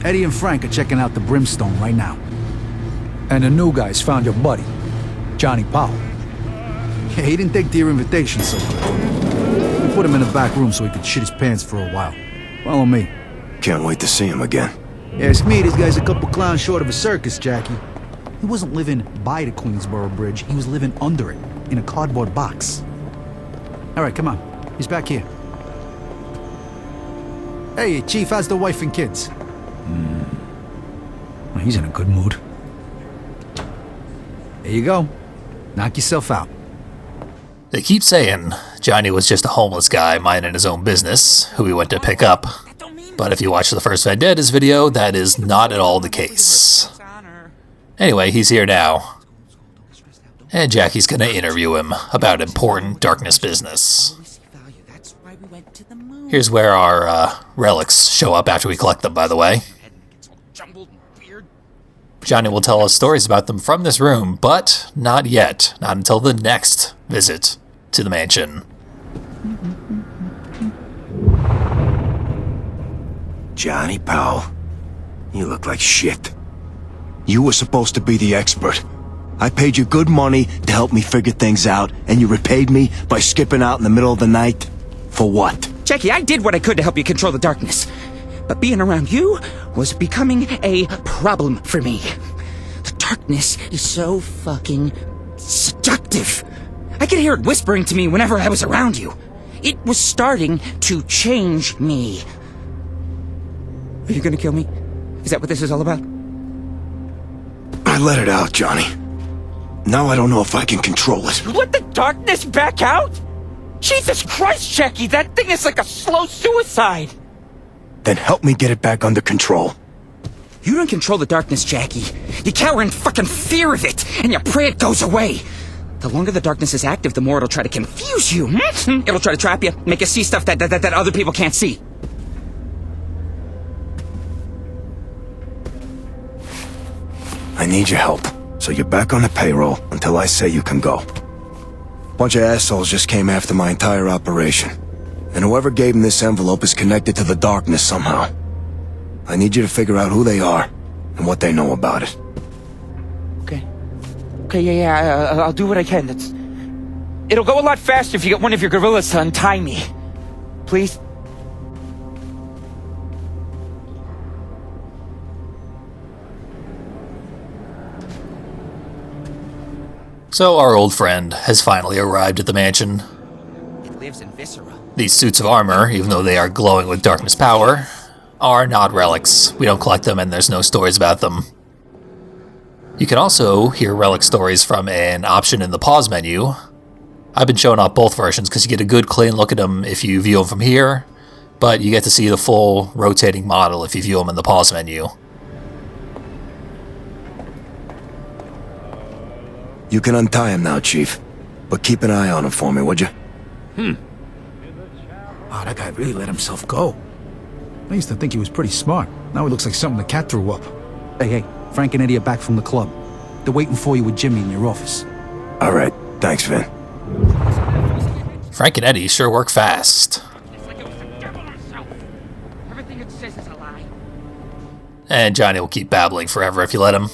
Eddie and Frank are checking out the Brimstone right now. And the new guys found your buddy, Johnny Powell. Yeah, he didn't take to your invitation so good. We put him in the back room so he could shit his pants for a while. Follow me. Can't wait to see him again. Ask me, this guy's a couple clowns short of a circus, Jackie. He wasn't living by the Queensboro Bridge, he was living under it, in a cardboard box. All right, come on. He's back here. Hey, Chief, how's the wife and kids? Well, he's in a good mood. There you go. Knock yourself out. They keep saying Johnny was just a homeless guy minding his own business, who he went to pick up. But if you watch the first Vendettas video, that is not at all the case. Anyway, he's here now. And Jackie's gonna interview him about important darkness business. Here's where our relics show up after we collect them, by the way. Johnny will tell us stories about them from this room, but not yet. Not until the next visit to the mansion. Johnny Powell, you look like shit. You were supposed to be the expert. I paid you good money to help me figure things out, and you repaid me by skipping out in the middle of the night? For what? Jackie, I did what I could to help you control the darkness. But being around you was becoming a problem for me. The darkness is so fucking seductive. I could hear it whispering to me whenever I was around you. It was starting to change me. Are you gonna kill me? Is that what this is all about? I let it out, Johnny. Now I don't know if I can control it. Let the darkness back out? Jesus Christ, Jackie, that thing is like a slow suicide. Then help me get it back under control. You don't control the darkness, Jackie. You cower in fucking fear of it, and you pray it goes away. The longer the darkness is active, the more it'll try to confuse you. It'll try to trap you, make you see stuff that other people can't see. I need your help, so you're back on the payroll until I say you can go. Bunch of assholes just came after my entire operation. And whoever gave them this envelope is connected to the darkness somehow. I need you to figure out who they are and what they know about it. Okay, yeah, I'll do what I can. It'll go a lot faster if you get one of your gorillas to untie me. Please? So our old friend has finally arrived at the mansion. It lives in Viscera. These suits of armor, even though they are glowing with darkness power, are not relics. We don't collect them and there's no stories about them. You can also hear relic stories from an option in the pause menu. I've been showing off both versions because you get a good clean look at them if you view them from here, but you get to see the full rotating model if you view them in the pause menu. You can untie him now, Chief. But keep an eye on him for me, would you? Oh, that guy really let himself go. I used to think he was pretty smart. Now he looks like something the cat threw up. Hey, Frank and Eddie are back from the club. They're waiting for you with Jimmy in your office. All right. Thanks, Vin. Frank and Eddie sure work fast. It's like it was the devil himself. Everything it says is a lie. And Johnny will keep babbling forever if you let him.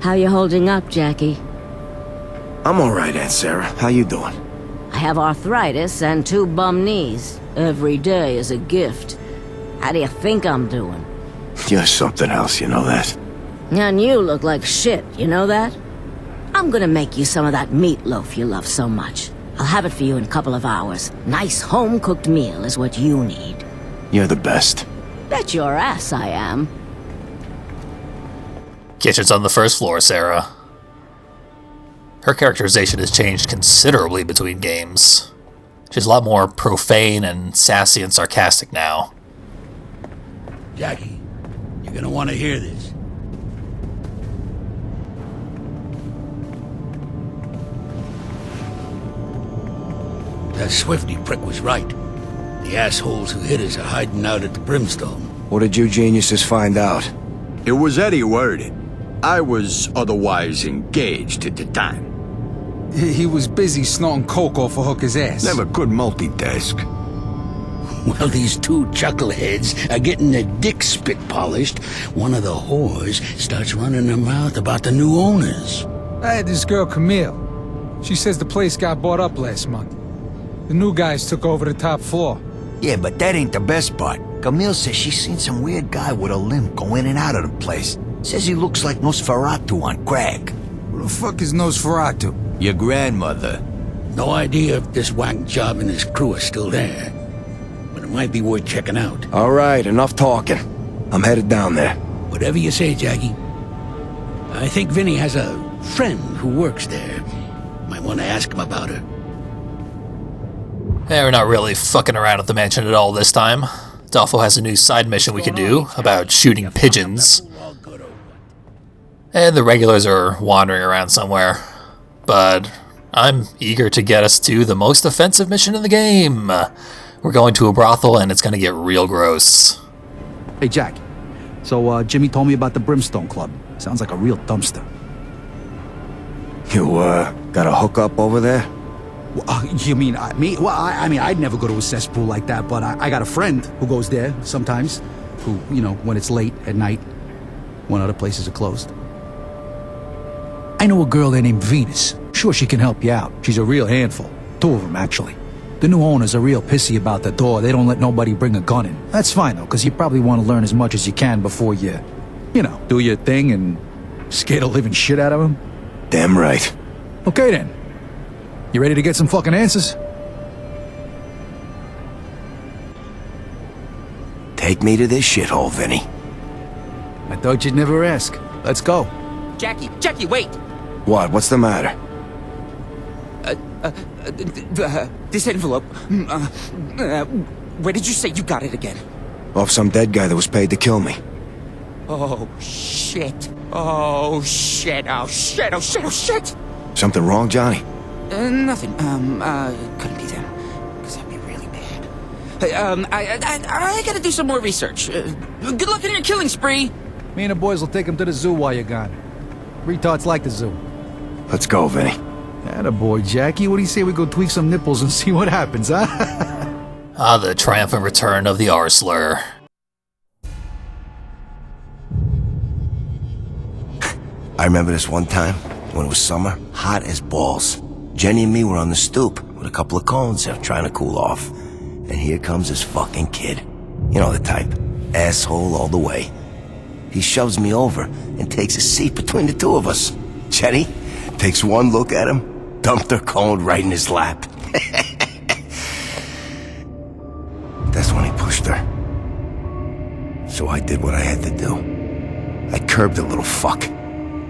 How you holding up, Jackie? I'm all right, Aunt Sarah. How you doing? I have arthritis and 2 bum knees. Every day is a gift. How do you think I'm doing? You're something else, you know that. And you look like shit, you know that? I'm gonna make you some of that meatloaf you love so much. I'll have it for you in a couple of hours. Nice home-cooked meal is what you need. You're the best. Bet your ass I am. Kitchen's on the first floor, Sarah. Her characterization has changed considerably between games. She's a lot more profane and sassy and sarcastic now. Jackie, you're gonna want to hear this. That Swifty prick was right. The assholes who hit us are hiding out at the Brimstone. What did you geniuses find out? It was Eddie who heard it. I was otherwise engaged at the time. He was busy snorting coke off a hooker's ass. Never could multitask. While these two chuckleheads are getting their dick spit polished, one of the whores starts running her mouth about the new owners. I had this girl, Camille. She says the place got bought up last month. The new guys took over the top floor. Yeah, but that ain't the best part. Camille says she's seen some weird guy with a limp go in and out of the place. Says he looks like Nosferatu on crack. Who the fuck is Nosferatu? Your grandmother. No idea if this whack job and his crew are still there, but it might be worth checking out. All right, enough talking. I'm headed down there. Whatever you say, Jackie. I think Vinny has a friend who works there. Might want to ask him about her. We're not really fucking around at the mansion at all this time. Dolfo has a new side mission we can do about shooting pigeons. And the regulars are wandering around somewhere. But I'm eager to get us to the most offensive mission in the game. We're going to a brothel and it's going to get real gross. Hey, Jack. So, Jimmy told me about the Brimstone Club. Sounds like a real dumpster. You, got a hookup over there? You mean me? Well, I mean, I'd never go to a cesspool like that, but I got a friend who goes there sometimes, who, you know, when it's late at night, when other places are closed. I know a girl there named Venus. Sure, she can help you out. She's a real handful. Two of them, actually. The new owners are real pissy about the door. They don't let nobody bring a gun in. That's fine, though, because you probably want to learn as much as you can before you do your thing and scare the living shit out of them. Damn right. Okay, then. You ready to get some fucking answers? Take me to this shithole, Vinny. I thought you'd never ask. Let's go. Jackie, wait! What? What's the matter? This envelope. Where did you say you got it again? Off some dead guy that was paid to kill me. Oh, shit. Oh, shit. Oh, shit. Oh, shit. Oh, shit. Something wrong, Johnny? Nothing. Couldn't be them. Because that'd be really bad. Hey, I gotta do some more research. Good luck in your killing spree. Me and the boys will take him to the zoo while you're gone. Retards like the zoo. Let's go, Vinny. Attaboy, Jackie. What do you say we go tweak some nipples and see what happens, huh? The triumphant return of the R-slur. I remember this one time, when it was summer, hot as balls. Jenny and me were on the stoop with a couple of cones trying to cool off. And here comes this fucking kid. You know the type. Asshole all the way. He shoves me over and takes a seat between the two of us. Jenny takes one look at him, dumped her cone right in his lap. That's when he pushed her. So I did what I had to do. I curbed the little fuck.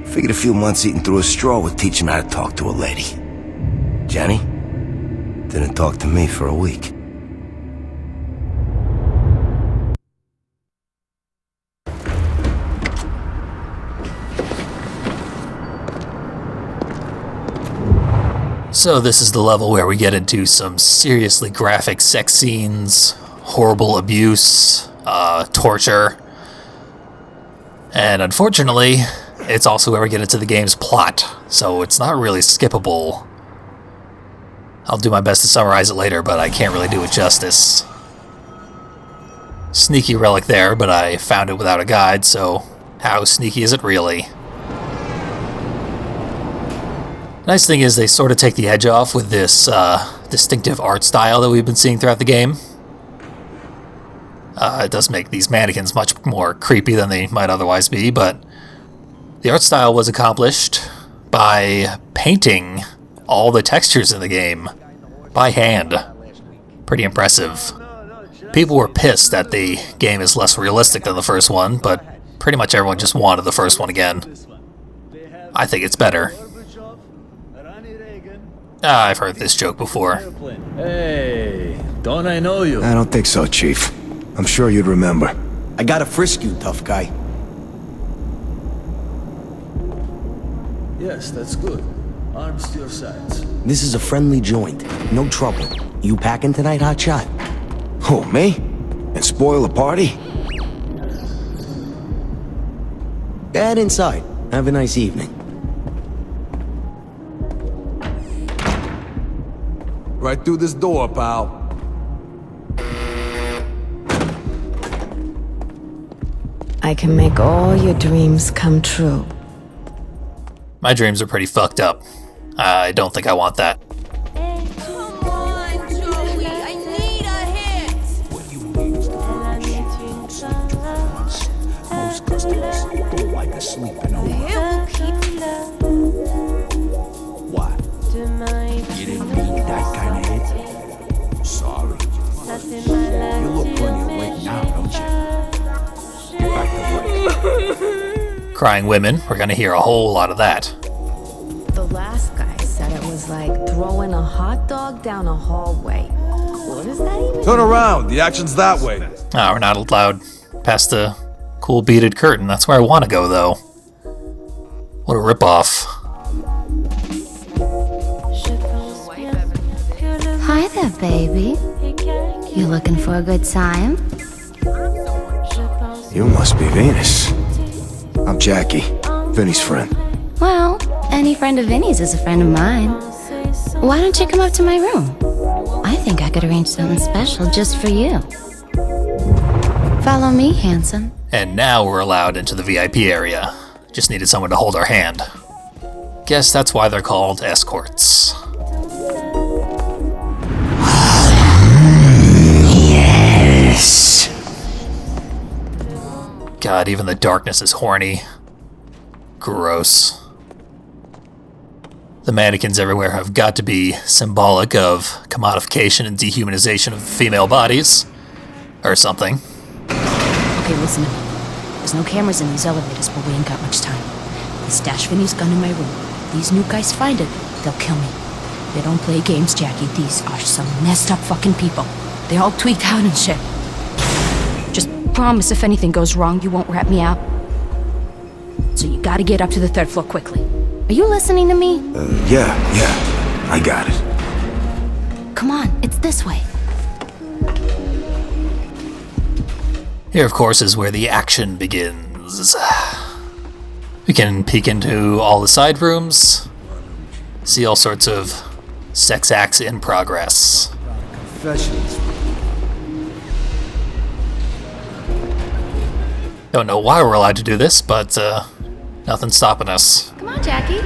Figured a few months eating through a straw would teach him how to talk to a lady. Jenny didn't talk to me for a week. So this is the level where we get into some seriously graphic sex scenes, horrible abuse, torture. And unfortunately, it's also where we get into the game's plot, so it's not really skippable. I'll do my best to summarize it later, but I can't really do it justice. Sneaky relic there, but I found it without a guide, so how sneaky is it really? Nice thing is they sort of take the edge off with this distinctive art style that we've been seeing throughout the game. It does make these mannequins much more creepy than they might otherwise be, but the art style was accomplished by painting all the textures in the game by hand. Pretty impressive. People were pissed that the game is less realistic than the first one, but pretty much everyone just wanted the first one again. I think it's better. I've heard this joke before. Hey, don't I know you? I don't think so, Chief. I'm sure you'd remember. I gotta frisk you, tough guy. Yes, that's good. Arms to your sides. This is a friendly joint. No trouble. You packing tonight, hotshot? Who, me? And spoil the party? Head inside. Have a nice evening. Right through this door, pal. I can make all your dreams come true. My dreams are pretty fucked up. I don't think I want that. Come on, Joey. I need a hit. Most customers don't like to sleep in a It will keep Why? You didn't need that kind of hit? Sorry. You look plenty awake now, don't you? Get back to work. Crying women, we're gonna hear a whole lot of that. The last guy said it was like throwing a hot dog down a hallway. What does that even Turn around. The action's that way. We're not allowed past the cool beaded curtain. That's where I want to go, though. What a ripoff. Hi there, baby. You looking for a good time? You must be Venus. I'm Jackie, Vinny's friend. Well, any friend of Vinny's is a friend of mine. Why don't you come up to my room? I think I could arrange something special just for you. Follow me, handsome. And now we're allowed into the VIP area. Just needed someone to hold our hand. Guess that's why they're called escorts. Yes. God, even the darkness is horny. Gross. The mannequins everywhere have got to be symbolic of commodification and dehumanization of female bodies. Or something. Okay, listen to me. There's no cameras in these elevators, but we ain't got much time. I stashed Vinny's gun in my room. These new guys find it, they'll kill me. They don't play games, Jackie. These are some messed up fucking people. They're all tweaked out and shit. Just promise if anything goes wrong, you won't rat me out. So you gotta get up to the 3rd floor quickly. Are you listening to me? Yeah, I got it. Come on, it's this way. Here, of course, is where the action begins. We can peek into all the side rooms, see all sorts of sex acts in progress. Confessions. Don't know why we're allowed to do this, but nothing's stopping us. Come on, Jackie.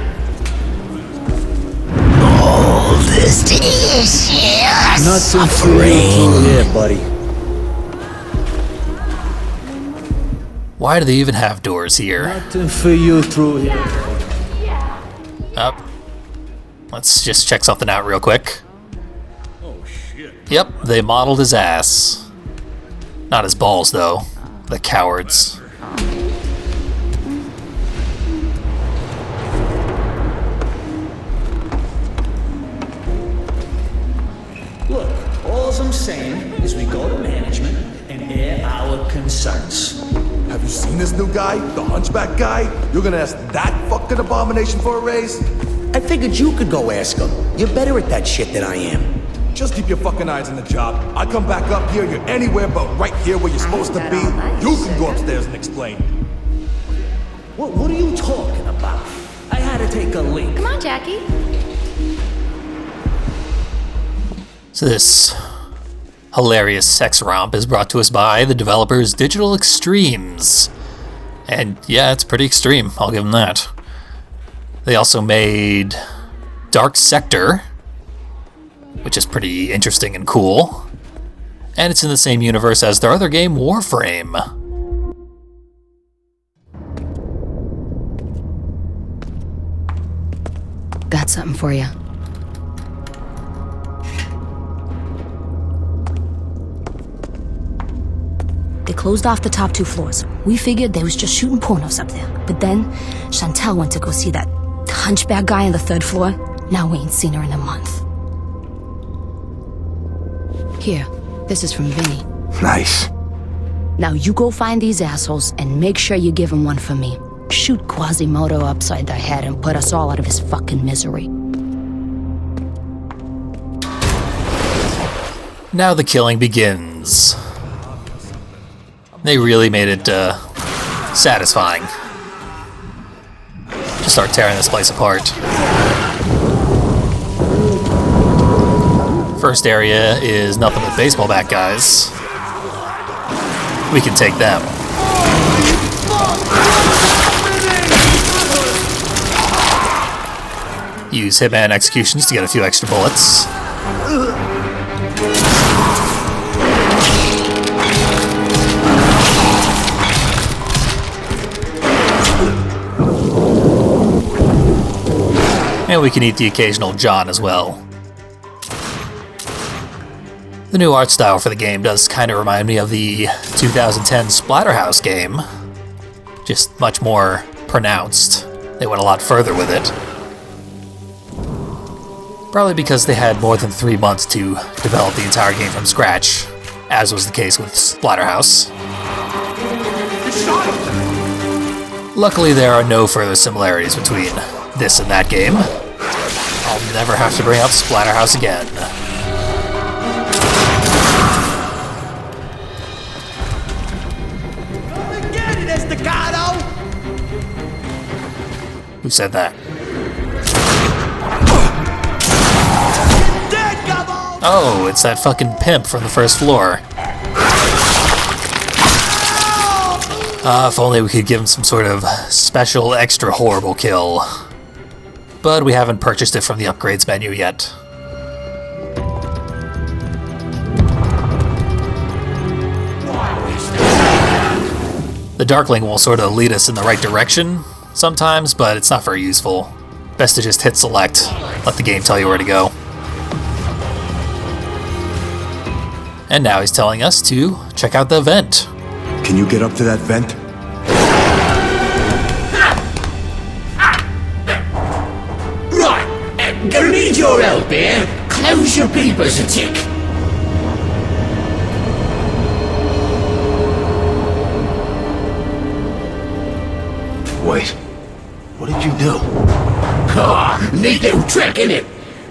All this delicious Nothing for you through here, buddy. Why do they even have doors here? Nothing for you through here. Up. Let's just check something out real quick. Oh shit. Yep, they modeled his ass. Not his balls, though. The cowards. Look, all I'm saying is we go to management and air our concerns. Have you seen this new guy? The hunchback guy? You're gonna ask that fucking abomination for a raise? I figured you could go ask him. You're better at that shit than I am. Just keep your fucking eyes on the job. I come back up here, you're anywhere but right here where you're supposed to be. You can go upstairs and explain. What are you talking about? I had to take a leak. Come on, Jackie. So this hilarious sex romp is brought to us by the developers Digital Extremes. And yeah, it's pretty extreme, I'll give them that. They also made Dark Sector, which is pretty interesting and cool. And it's in the same universe as their other game, Warframe. Got something for you. They closed off the top 2 floors. We figured they was just shooting pornos up there. But then, Chantel went to go see that hunchback guy on the 3rd floor. Now we ain't seen her in a month. Here, this is from Vinny. Nice. Now you go find these assholes and make sure you give them one for me. Shoot Quasimodo upside the head and put us all out of his fucking misery. Now the killing begins. They really made it satisfying. Just start tearing this place apart. first area is nothing but baseball bat guys. We can take them. Use hitman executions to get a few extra bullets. And we can eat the occasional John as well. The new art style for the game does kind of remind me of the 2010 Splatterhouse game, just much more pronounced. They went a lot further with it. Probably because they had more than 3 months to develop the entire game from scratch, as was the case with Splatterhouse. Luckily, there are no further similarities between this and that game. I'll never have to bring up Splatterhouse again. Who said that? Oh, it's that fucking pimp from the first floor. If only we could give him some sort of special extra horrible kill. But we haven't purchased it from the upgrades menu yet. The Darkling will sort of lead us in the right direction sometimes, but it's not very useful. Best to just hit select, let the game tell you where to go. And now he's telling us to check out the vent. Can you get up to that vent? Right, gonna need your help here. Close your peepers a tick. Wait, what did you do? Oh, neat little trick, innit?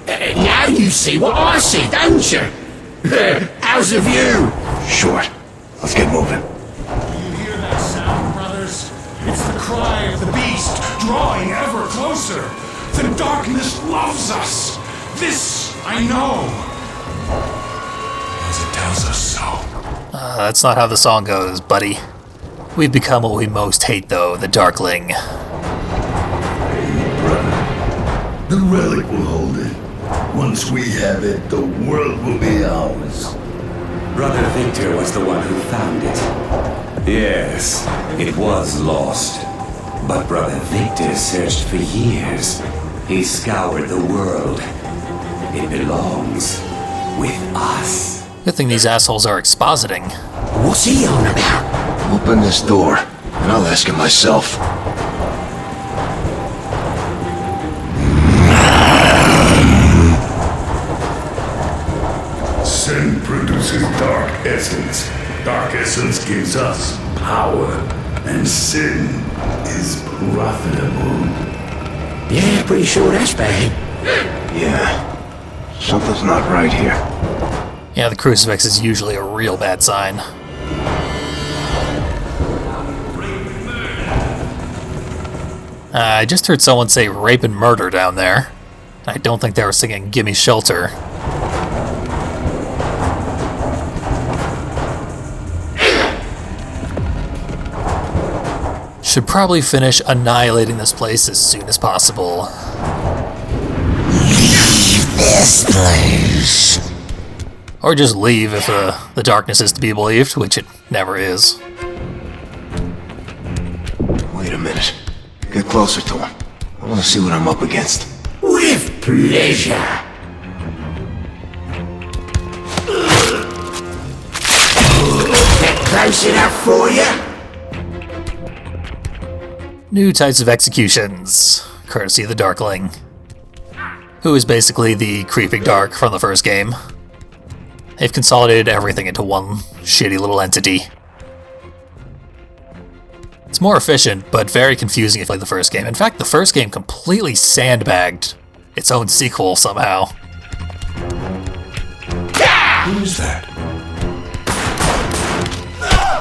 Now you see what I see, don't you? How's the view? Short. Let's get moving. You hear that sound, brothers? It's the cry of the beast, drawing ever closer. The darkness loves us. This I know. As it tells us so. That's not how the song goes, buddy. We've become what we most hate, though, the Darkling. Brother, the Relic will hold it. Once we have it, the world will be ours. Brother Victor was the one who found it. Yes, it was lost. But Brother Victor searched for years. He scoured the world. It belongs with us. Good thing these assholes are expositing. What's he on about? Open this door, and I'll ask him myself. Sin produces dark essence. Dark essence gives us power, and sin is profitable. Yeah, pretty sure that's bad. Yeah, something's not right here. Yeah, the crucifix is usually a real bad sign. I just heard someone say rape and murder down there. I don't think they were singing Gimme Shelter. Should probably finish annihilating this place as soon as possible. Leave this place. Or just leave if the darkness is to be believed, which it never is. Wait a minute. Get closer to him. I want to see what I'm up against. With pleasure. Get close enough for you? New types of executions, courtesy of the Darkling, who is basically the Creeping Dark from the first game. They've consolidated everything into one shitty little entity. It's more efficient, but very confusing if you like the first game. In fact, the first game completely sandbagged its own sequel somehow. Who's that?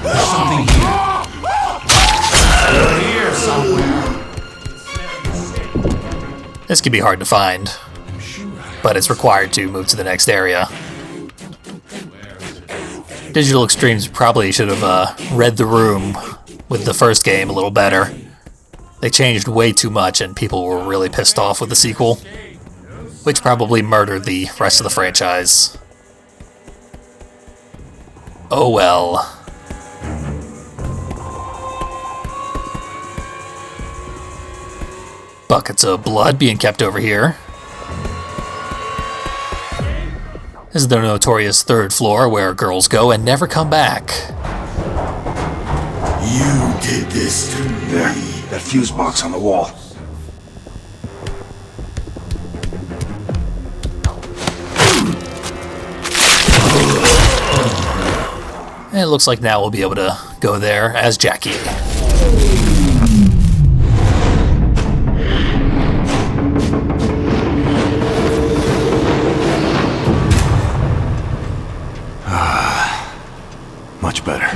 There's something here. This can be hard to find, but it's required to move to the next area. Digital Extremes probably should have read the room with the first game a little better. They changed way too much and people were really pissed off with the sequel, which probably murdered the rest of the franchise. Oh well. Buckets of blood being kept over here. This is the notorious third floor where girls go and never come back. You did this to me. There, that fuse box on the wall. And it looks like now we'll be able to go there as Jackie. Much better.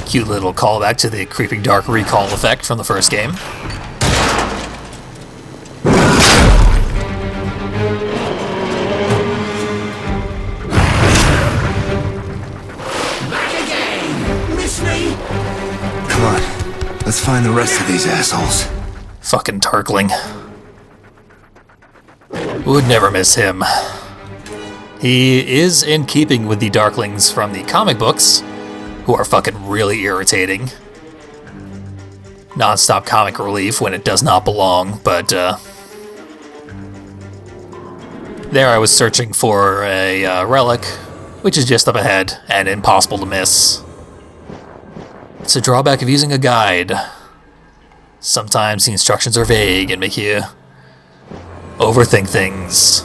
Cute little callback to the creeping dark recall effect from the first game. Come on, let's find the rest of these assholes. Fucking Tarkling. Would never miss him. He is in keeping with the Darklings from the comic books, who are fucking really irritating. Non-stop comic relief when it does not belong, but there I was searching for a relic, which is just up ahead and impossible to miss. It's a drawback of using a guide. Sometimes the instructions are vague and make you overthink things.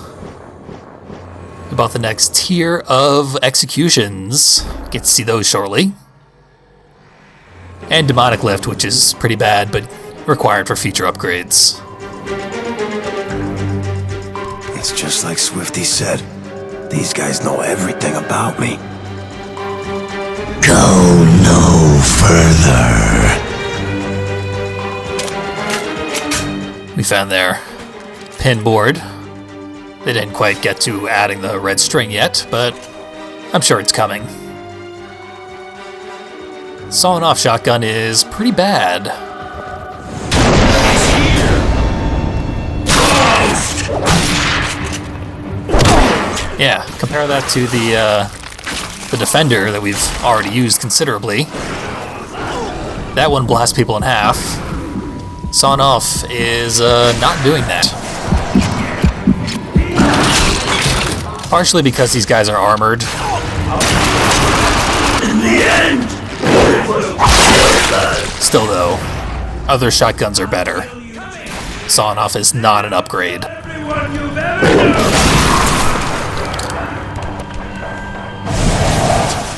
About the next tier of executions. Get to see those shortly. And Demonic Lift, which is pretty bad, but required for future upgrades. It's just like Swifty said. These guys know everything about me. Go no further. We found their pin board. They didn't quite get to adding the red string yet, but I'm sure it's coming. Sawing off shotgun is pretty bad. Yeah, compare that to the Defender that we've already used considerably. That one blasts people in half. Sawing off is not doing that. Partially because these guys are armored. In the end, Still though, other shotguns are better. Sawing off is not an upgrade.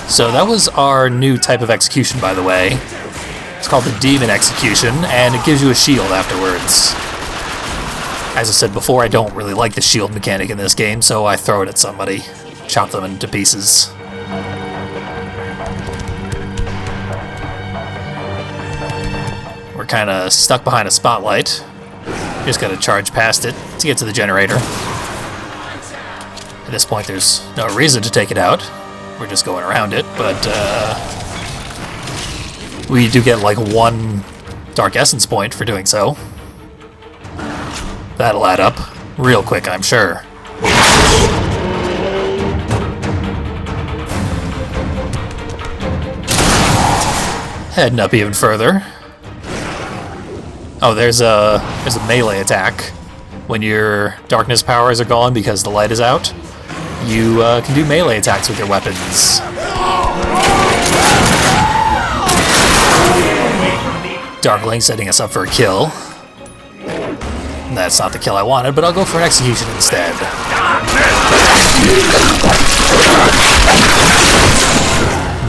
So that was our new type of execution, by the way. It's called the Demon Execution, and it gives you a shield afterwards. As I said before, I don't really like the shield mechanic in this game, so I throw it at somebody, chop them into pieces. We're kind of stuck behind a spotlight. Just gotta charge past it to get to the generator. At this point, there's no reason to take it out. We're just going around it, but we do get like 1 Dark Essence point for doing so. That'll add up real quick, I'm sure. Heading up even further. Oh, there's a melee attack. When your darkness powers are gone because the light is out, you can do melee attacks with your weapons. Darkling setting us up for a kill. That's not the kill I wanted, but I'll go for an execution instead.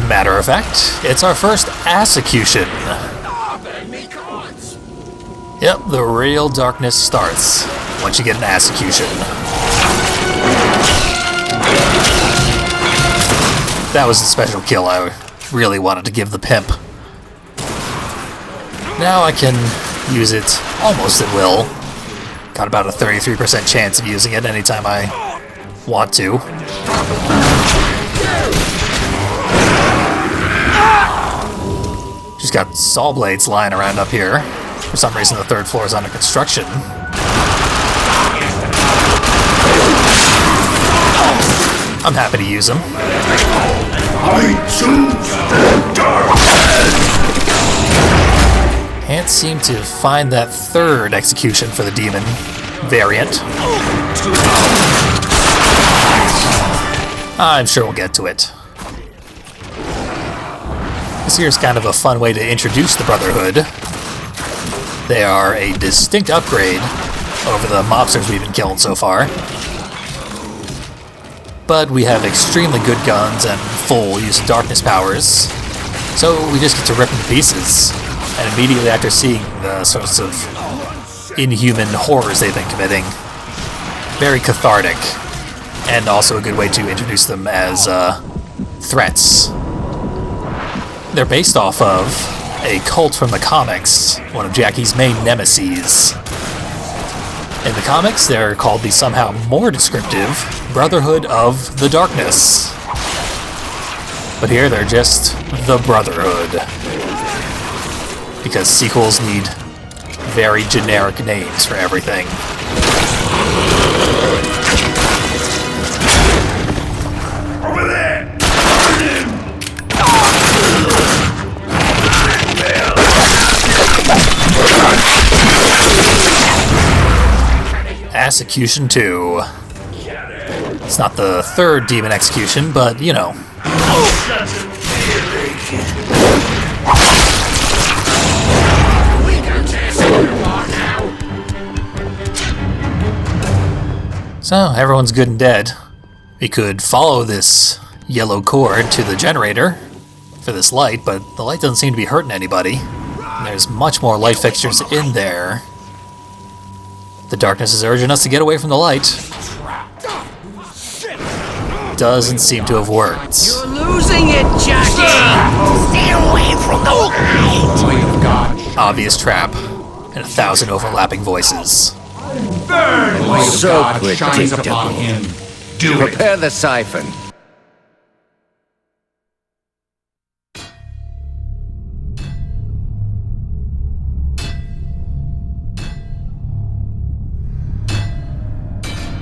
Matter of fact, it's our first execution. Yep, the real darkness starts once you get an execution. That was a special kill I really wanted to give the pimp. Now I can use it almost at will. Got about a 33% chance of using it anytime I want to. She's got saw blades lying around up here. For some reason, the third floor is under construction. I'm happy to use them. I choose the darkness! Can't seem to find that third execution for the demon variant. I'm sure we'll get to it. This here's kind of a fun way to introduce the Brotherhood. They are a distinct upgrade over the mobsters we've been killing so far. But we have extremely good guns and full use of darkness powers, so we just get to rip them to pieces. And immediately after seeing the sorts of inhuman horrors they've been committing, very cathartic, and also a good way to introduce them as threats. They're based off of a cult from the comics, one of Jackie's main nemeses. In the comics, they're called the somehow more descriptive Brotherhood of the Darkness. But here they're just the Brotherhood. Because sequels need very generic names for everything. Over there! Execution 2. It's not the third demon execution, but you know. So, everyone's good and dead. We could follow this yellow cord to the generator for this light, but the light doesn't seem to be hurting anybody. And there's much more light fixtures in there. The darkness is urging us to get away from the light. Doesn't seem to have worked. You're losing it, Jackie! Stay away from the light! Obvious trap, and 1,000 overlapping voices. Burn! So shines upon him. Do it. Prepare the siphon.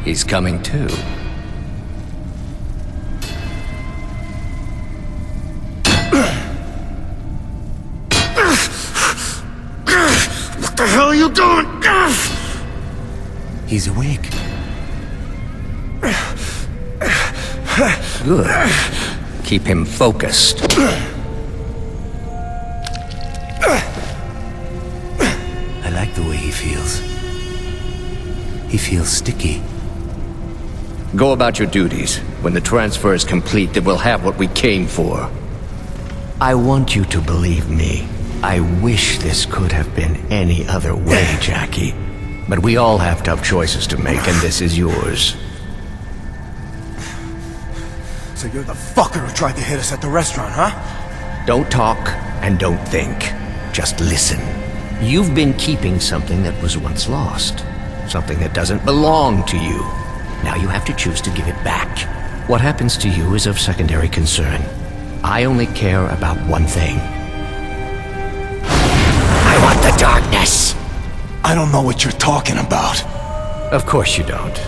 He's coming too. What the hell are you doing? He's awake. Good. Keep him focused. I like the way he feels. He feels sticky. Go about your duties. When the transfer is complete, then we'll have what we came for. I want you to believe me. I wish this could have been any other way, Jackie. But we all have tough choices to make, and this is yours. So you're the fucker who tried to hit us at the restaurant, huh? Don't talk and don't think. Just listen. You've been keeping something that was once lost. Something that doesn't belong to you. Now you have to choose to give it back. What happens to you is of secondary concern. I only care about one thing. I want the darkness! I don't know what you're talking about. Of course you don't.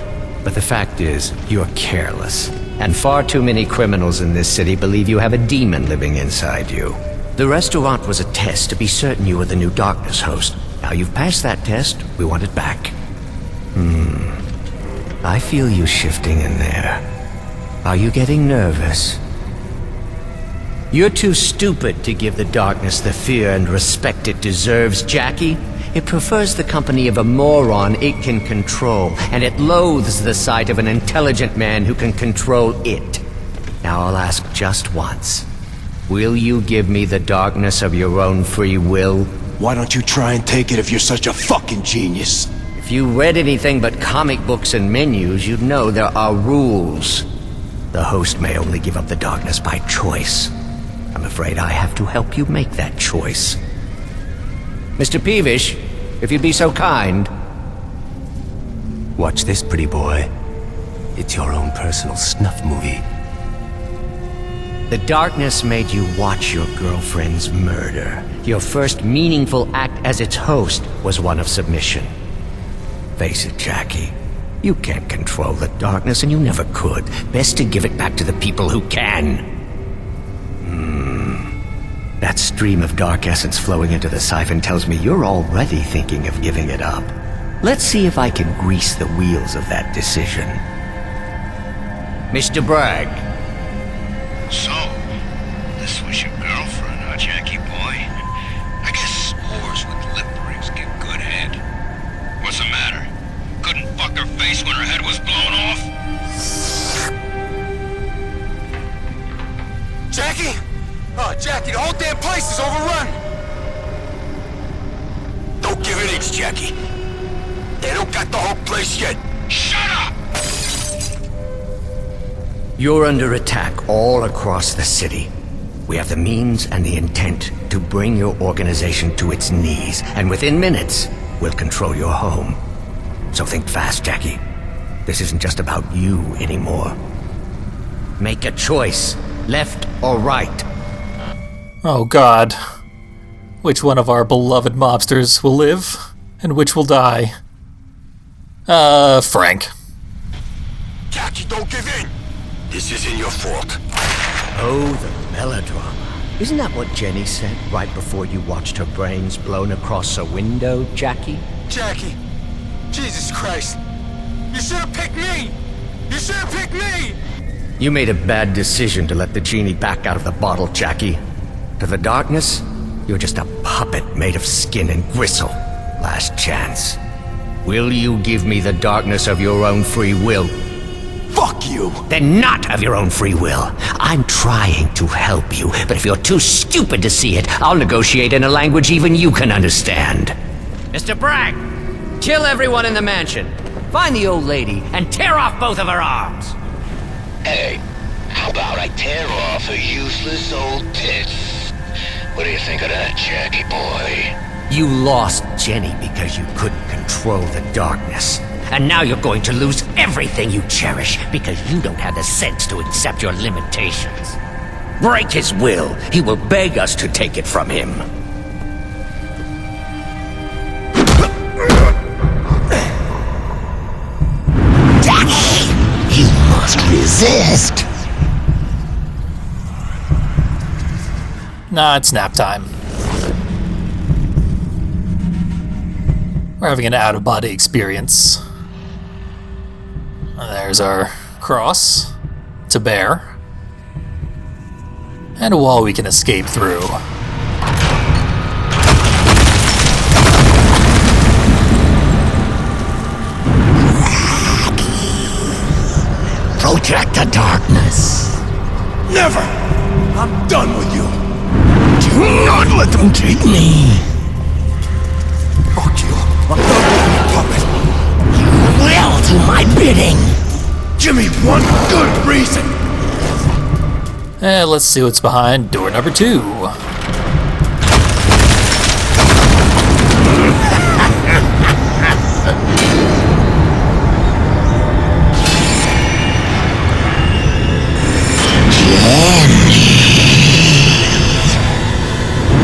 But the fact is, you're careless. And far too many criminals in this city believe you have a demon living inside you. The restaurant was a test to be certain you were the new darkness host. Now you've passed that test, we want it back. I feel you shifting in there. Are you getting nervous? You're too stupid to give the darkness the fear and respect it deserves, Jackie. It prefers the company of a moron it can control, and it loathes the sight of an intelligent man who can control it. Now I'll ask just once. Will you give me the darkness of your own free will? Why don't you try and take it if you're such a fucking genius? If you read anything but comic books and menus, you'd know there are rules. The host may only give up the darkness by choice. I'm afraid I have to help you make that choice. Mr. Peevish, if you'd be so kind. Watch this, pretty boy. It's your own personal snuff movie. The darkness made you watch your girlfriend's murder. Your first meaningful act as its host was one of submission. Face it, Jackie. You can't control the darkness, and you never could. Best to give it back to the people who can. That stream of dark essence flowing into the siphon tells me you're already thinking of giving it up. Let's see if I can grease the wheels of that decision. Mr. Bragg. So, this was your girlfriend, huh, Jackie boy? I guess whores with lip rings get good head. What's the matter? Couldn't fuck her face when her head was blown off? Jackie? Oh, Jackie, the whole damn place is overrun! Don't give it inch, Jackie. They don't got the whole place yet. Shut up! You're under attack all across the city. We have the means and the intent to bring your organization to its knees, and within minutes, we'll control your home. So think fast, Jackie. This isn't just about you anymore. Make a choice, left or right. Oh god. Which one of our beloved mobsters will live, and which will die? Frank. Jackie, don't give in! This isn't your fault. Oh, the melodrama. Isn't that what Jenny said right before you watched her brains blown across a window, Jackie? Jackie! Jesus Christ! You should have picked me! You should have picked me! You made a bad decision to let the genie back out of the bottle, Jackie. To the darkness, you're just a puppet made of skin and gristle. Last chance. Will you give me the darkness of your own free will? Fuck you! Then not of your own free will. I'm trying to help you, but if you're too stupid to see it, I'll negotiate in a language even you can understand. Mr. Bragg, kill everyone in the mansion. Find the old lady and tear off both of her arms. Hey, how about I tear off her useless old tits? What do you think of that, Jackie boy? You lost Jenny because you couldn't control the darkness. And now you're going to lose everything you cherish because you don't have the sense to accept your limitations. Break his will. He will beg us to take it from him. Jackie! You must resist! Nah, it's nap time. We're having an out-of-body experience. There's our cross to bear. And a wall we can escape through. Protect the darkness. Never! I'm done with you! Do not let them take me! Fuck you! I'm done with you, puppet! You will do my bidding! Give me one good reason! Let's see what's behind door number 2.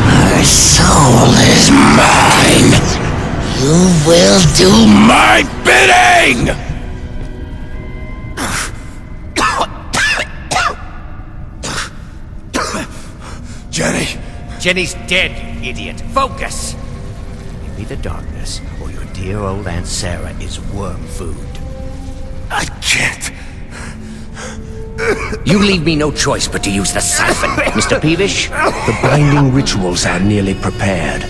Her soul is mine! You will do my bidding! Jenny! Jenny's dead, you idiot. Focus! Give me the darkness, or your dear old Aunt Sarah is worm food. I can't. You leave me no choice but to use the siphon, Mr. Peevish. The binding rituals are nearly prepared.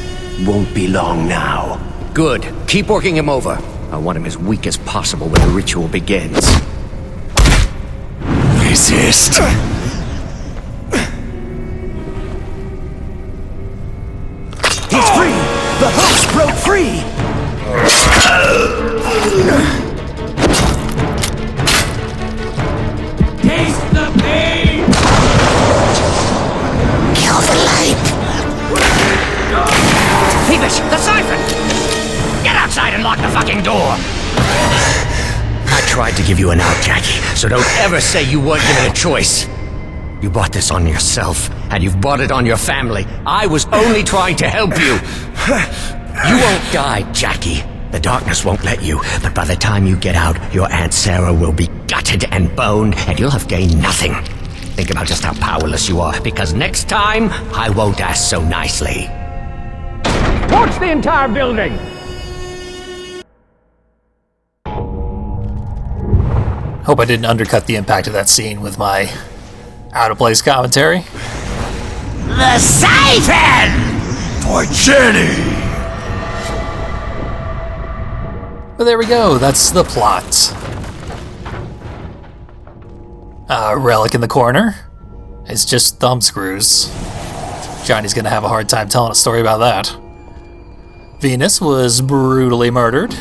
Won't be long now. Good. Keep working him over. I want him as weak as possible when the ritual begins. Resist. He's free! The host broke free! Taste the pain! Kill the light! Peevish, the siphon! Get outside and lock the fucking door! I tried to give you an out, Jackie, so don't ever say you weren't given a choice. You brought this on yourself, and you've brought it on your family. I was only trying to help you. You won't die, Jackie. The darkness won't let you, but by the time you get out, your Aunt Sarah will be gutted and boned, and you'll have gained nothing. Think about just how powerless you are, because next time, I won't ask so nicely. Watch the entire building! Hope I didn't undercut the impact of that scene with my out-of-place commentary. The siphon! For Jenny! But there we go, that's the plot. Relic in the corner. It's just thumb screws. Johnny's gonna have a hard time telling a story about that. Venus was brutally murdered.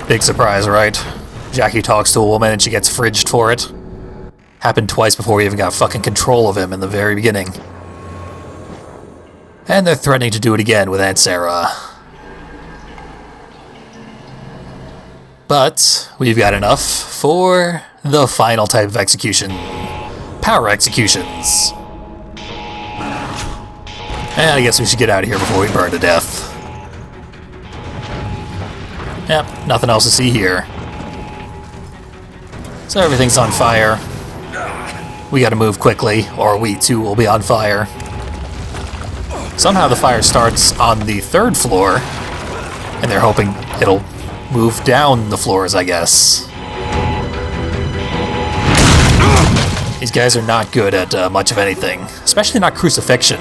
Big surprise, right? Jackie talks to a woman and she gets fridged for it. Happened twice before we even got fucking control of him in the very beginning. And they're threatening to do it again with Aunt Sarah. But we've got enough for the final type of execution. Power executions. And I guess we should get out of here before we burn to death. Yep, nothing else to see here. So everything's on fire. We gotta move quickly, or we too will be on fire. Somehow the fire starts on the 3rd floor, and they're hoping it'll move down the floors, I guess. These guys are not good at much of anything, especially not crucifixion.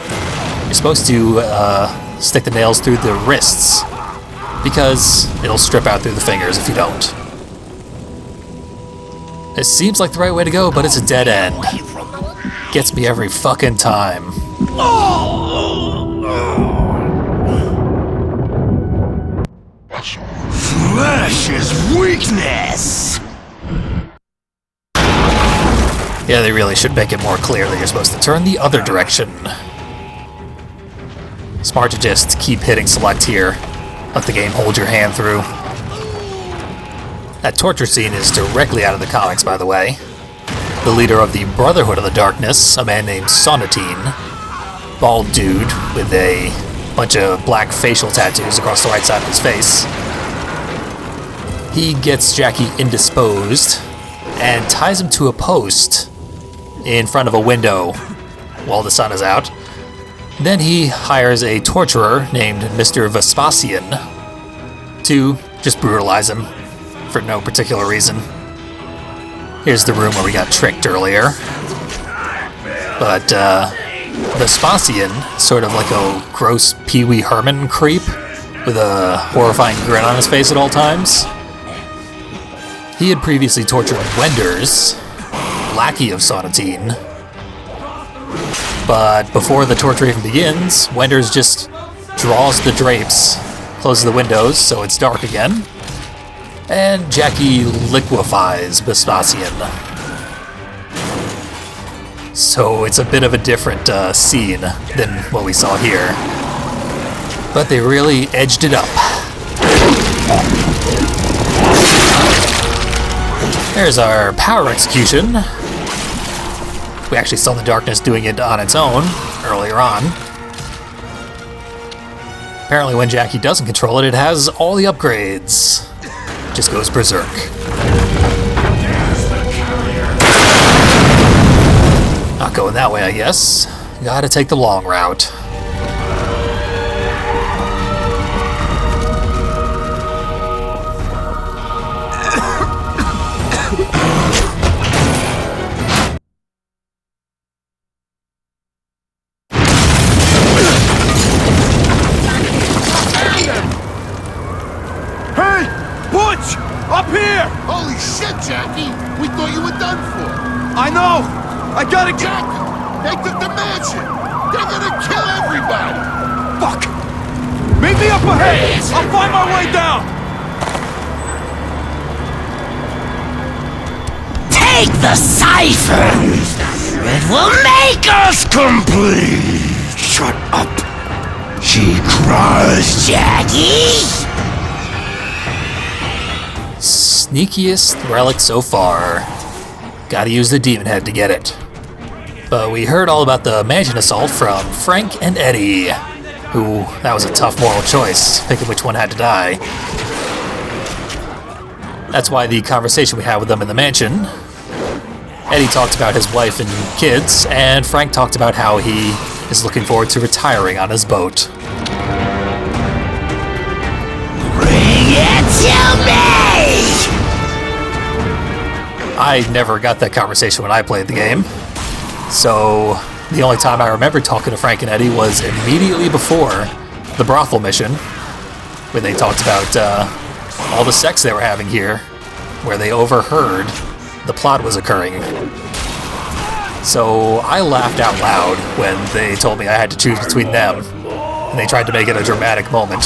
You're supposed to stick the nails through the wrists, because it'll strip out through the fingers if you don't. It seems like the right way to go, but it's a dead end. Gets me every fucking time. Flesh is weakness! Yeah, they really should make it more clear that you're supposed to turn the other direction. Smart to just keep hitting select here. Let the game hold your hand through. That torture scene is directly out of the comics, by the way. The leader of the Brotherhood of the Darkness, a man named Sonatine, bald dude with a bunch of black facial tattoos across the right side of his face. He gets Jackie indisposed and ties him to a post in front of a window while the sun is out. Then he hires a torturer named Mr. Vespasian to just brutalize him for no particular reason. Here's the room where we got tricked earlier. But Vespasian, sort of like a gross Pee Wee Herman creep with a horrifying grin on his face at all times. He had previously tortured Wenders, lackey of Sonatine. But before the torture even begins, Wenders just draws the drapes, closes the windows so it's dark again, and Jackie liquefies Vespasian. So it's a bit of a different scene than what we saw here. But they really edged it up. There's our power execution. We actually saw the darkness doing it on its own earlier on. Apparently when Jackie doesn't control it, it has all the upgrades. Just goes berserk. Not going that way, I guess. Gotta take the long route. Holy shit, Jackie! We thought you were done for. I know! I gotta get... Jackie! They took the mansion! They're gonna kill everybody! Fuck! Meet me up ahead! I'll find my way down! Take the siphon! It will make us complete! Shut up! She cries, Jackie! Sneakiest relic so far. Gotta use the demon head to get it. But we heard all about the mansion assault from Frank and Eddie, who, that was a tough moral choice, picking which one had to die. That's why the conversation we had with them in the mansion, Eddie talked about his wife and kids, and Frank talked about how he is looking forward to retiring on his boat. Bring it to me! I never got that conversation when I played the game, so the only time I remember talking to Frank and Eddie was immediately before the brothel mission, when they talked about all the sex they were having here, where they overheard the plot was occurring. So I laughed out loud when they told me I had to choose between them, and they tried to make it a dramatic moment.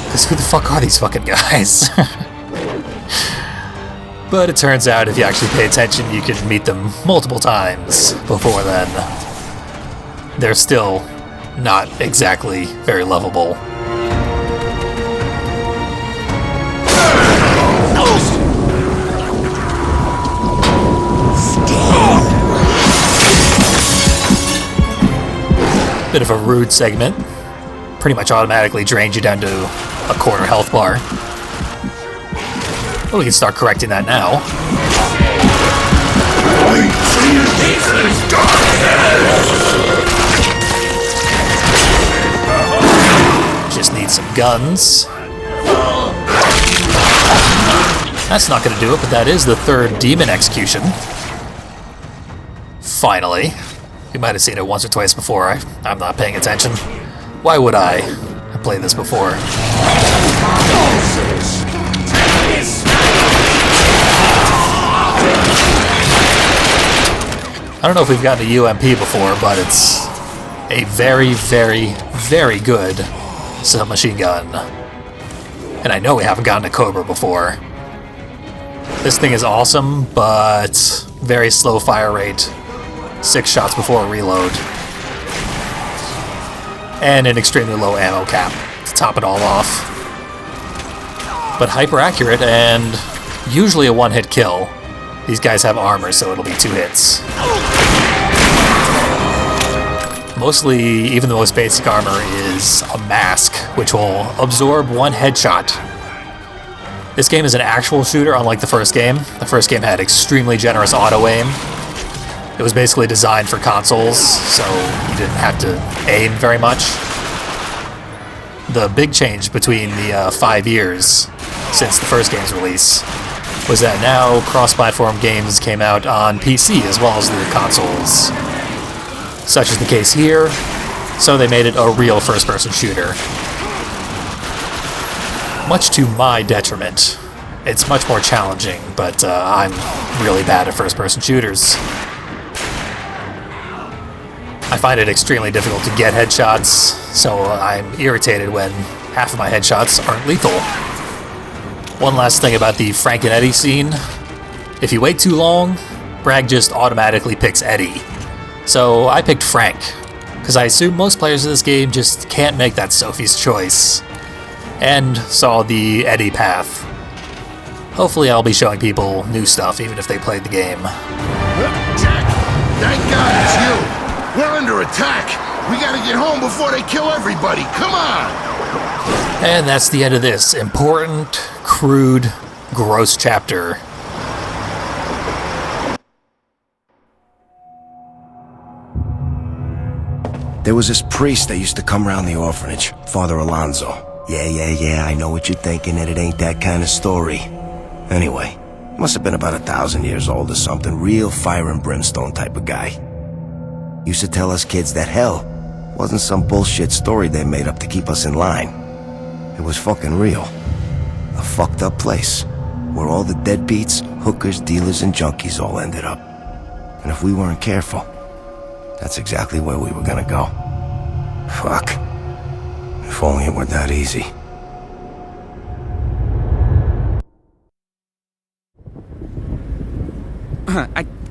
Because who the fuck are these fucking guys? But it turns out if you actually pay attention, you can meet them multiple times before then. They're still not exactly very lovable. Bit of a rude segment. Pretty much automatically drains you down to a quarter health bar. Well, we can start correcting that now. Just need some guns. That's not gonna do it, but that is the third demon execution. Finally. You might have seen it once or twice before. I'm not paying attention. Why would I? I played this before. I don't know if we've gotten a UMP before, but it's a very, very, very good submachine gun. And I know we haven't gotten a Cobra before. This thing is awesome, but very slow fire rate. 6 shots before a reload. And an extremely low ammo cap to top it all off. But hyper accurate and usually a one-hit kill. These guys have armor, so it'll be 2 hits. Mostly, even the most basic armor is a mask, which will absorb 1 headshot. This game is an actual shooter, unlike the first game. The first game had extremely generous auto-aim. It was basically designed for consoles, so you didn't have to aim very much. The big change between the 5 years since the first game's release was that now cross-platform games came out on PC as well as the consoles. Such is the case here, so they made it a real first-person shooter. Much to my detriment. It's much more challenging, but I'm really bad at first-person shooters. I find it extremely difficult to get headshots, so I'm irritated when half of my headshots aren't lethal. One last thing about the Frank and Eddie scene. If you wait too long, Bragg just automatically picks Eddie. So I picked Frank, because I assume most players of this game just can't make that Sophie's choice, and saw the Eddie path. Hopefully I'll be showing people new stuff, even if they played the game. Jack, thank God it's you! We're under attack! We gotta get home before they kill everybody! Come on! And that's the end of this important, crude, gross chapter. There was this priest that used to come around the orphanage, Father Alonso. Yeah, I know what you're thinking, that it ain't that kind of story. Anyway, must have been about 1,000 years old or something, real fire and brimstone type of guy. Used to tell us kids that hell wasn't some bullshit story they made up to keep us in line. It was fucking real. A fucked up place, where all the deadbeats, hookers, dealers, and junkies all ended up. And if we weren't careful, that's exactly where we were gonna go. Fuck. If only it were that easy.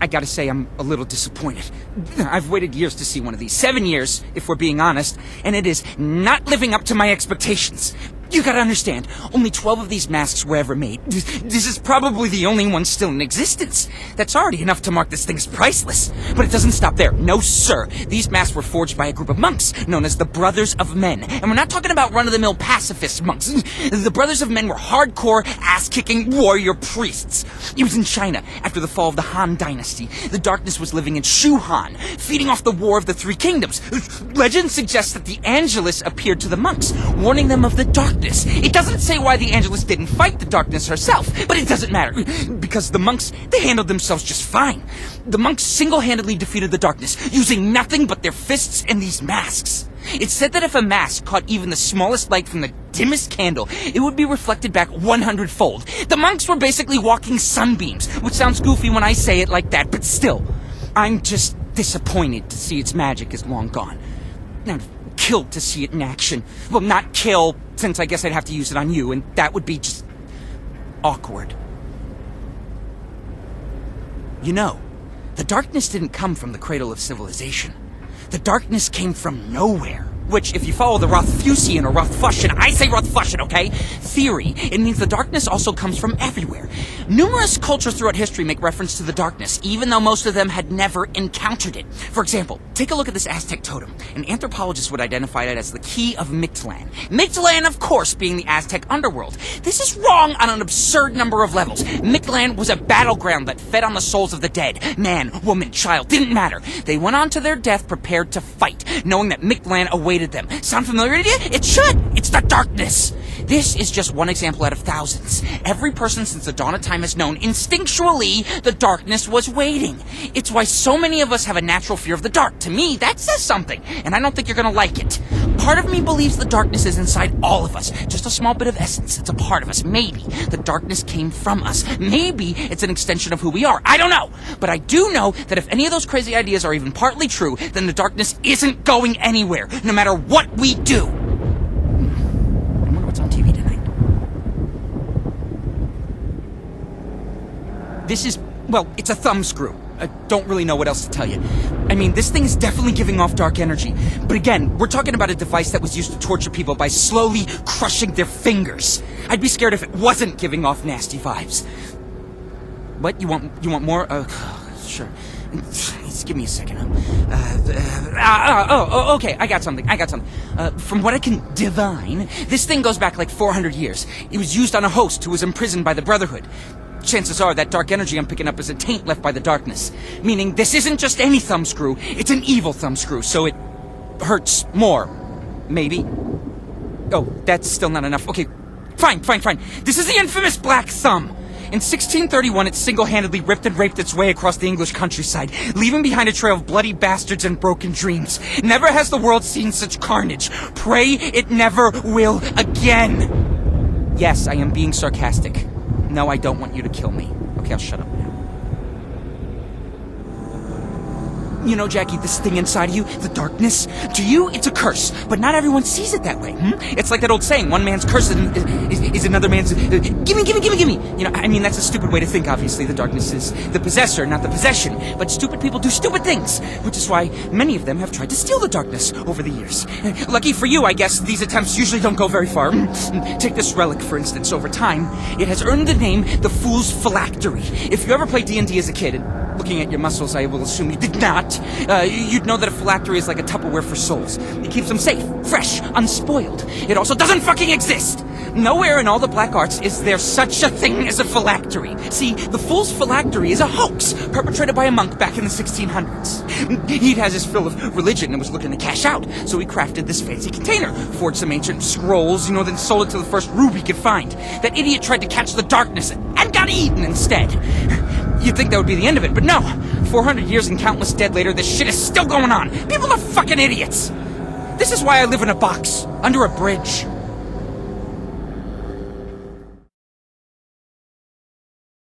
I gotta say, I'm a little disappointed. I've waited years to see one of these. 7 years, if we're being honest, and it is not living up to my expectations. You gotta understand, only 12 of these masks were ever made. This is probably the only one still in existence. That's already enough to mark this thing as priceless. But it doesn't stop there. No, sir. These masks were forged by a group of monks known as the Brothers of Men. And we're not talking about run-of-the-mill pacifist monks. The Brothers of Men were hardcore, ass-kicking warrior priests. It was in China, after the fall of the Han Dynasty. The darkness was living in Shuhan, feeding off the War of the Three Kingdoms. Legend suggests that the Angelus appeared to the monks, warning them of the darkness. It doesn't say why the Angelus didn't fight the darkness herself, but it doesn't matter, because the monks, they handled themselves just fine. The monks single-handedly defeated the darkness, using nothing but their fists and these masks. It's said that if a mask caught even the smallest light from the dimmest candle, it would be reflected back 100-fold. The monks were basically walking sunbeams, which sounds goofy when I say it like that, but still, I'm just disappointed to see its magic is long gone. Now, killed to see it in action. Well, not kill, since I guess I'd have to use it on you, and that would be just awkward. You know, the darkness didn't come from the cradle of civilization. The darkness came from nowhere. Which, if you follow the Rothfusian or Rothfussian, I say Rothfussian, okay? Theory, it means the darkness also comes from everywhere. Numerous cultures throughout history make reference to the darkness, even though most of them had never encountered it. For example, take a look at this Aztec totem. An anthropologist would identify it as the key of Mictlan. Mictlan, of course, being the Aztec underworld. This is wrong on an absurd number of levels. Mictlan was a battleground that fed on the souls of the dead. Man, woman, child, didn't matter. They went on to their death prepared to fight, knowing that Mictlan awaited them. Sound familiar to you? It should! It's the darkness! This is just one example out of thousands. Every person since the dawn of time has known instinctually the darkness was waiting. It's why so many of us have a natural fear of the dark. To me, that says something, and I don't think you're gonna like it. Part of me believes the darkness is inside all of us. Just a small bit of essence. It's a part of us. Maybe the darkness came from us. Maybe it's an extension of who we are. I don't know. But I do know that if any of those crazy ideas are even partly true, then the darkness isn't going anywhere, no matter what we do. I wonder what's on TV tonight. This is, well, it's a thumbscrew. I don't really know what else to tell you. I mean, this thing is definitely giving off dark energy. But again, we're talking about a device that was used to torture people by slowly crushing their fingers. I'd be scared if it wasn't giving off nasty vibes. What? You want more? Sure. Just give me a second. Okay, I got something. From what I can divine, this thing goes back like 400 years. It was used on a host who was imprisoned by the Brotherhood. Chances are that dark energy I'm picking up is a taint left by the darkness. Meaning this isn't just any thumbscrew, it's an evil thumbscrew, so it hurts more. Maybe. Oh, that's still not enough. Okay, fine. This is the infamous Black Thumb. In 1631, it single-handedly ripped and raped its way across the English countryside, leaving behind a trail of bloody bastards and broken dreams. Never has the world seen such carnage. Pray it never will again. Yes, I am being sarcastic. No, I don't want you to kill me. Okay, I'll shut up now. You know, Jackie, this thing inside of you, the darkness, to you, it's a curse, but not everyone sees it that way. It's like that old saying, one man's curse is another man's... Gimme! You know, I mean, that's a stupid way to think, obviously. The darkness is the possessor, not the possession. But stupid people do stupid things, which is why many of them have tried to steal the darkness over the years. Lucky for you, I guess, these attempts usually don't go very far. Take this relic, for instance. Over time, it has earned the name the Fool's Phylactery. If you ever played D&D as a kid, and looking at your muscles, I will assume you did not, you'd know that a phylactery is like a Tupperware for souls. It keeps them safe, fresh, unspoiled. It also doesn't fucking exist! Nowhere in all the black arts is there such a thing as a phylactery. See, the Fool's Phylactery is a hoax perpetrated by a monk back in the 1600s. He'd has his fill of religion and was looking to cash out, so he crafted this fancy container, forged some ancient scrolls, then sold it to the first rube he could find. That idiot tried to catch the darkness and got eaten instead. You'd think that would be the end of it, but no. 400 years and countless dead later, this shit is still going on. People are fucking idiots. This is why I live in a box, under a bridge.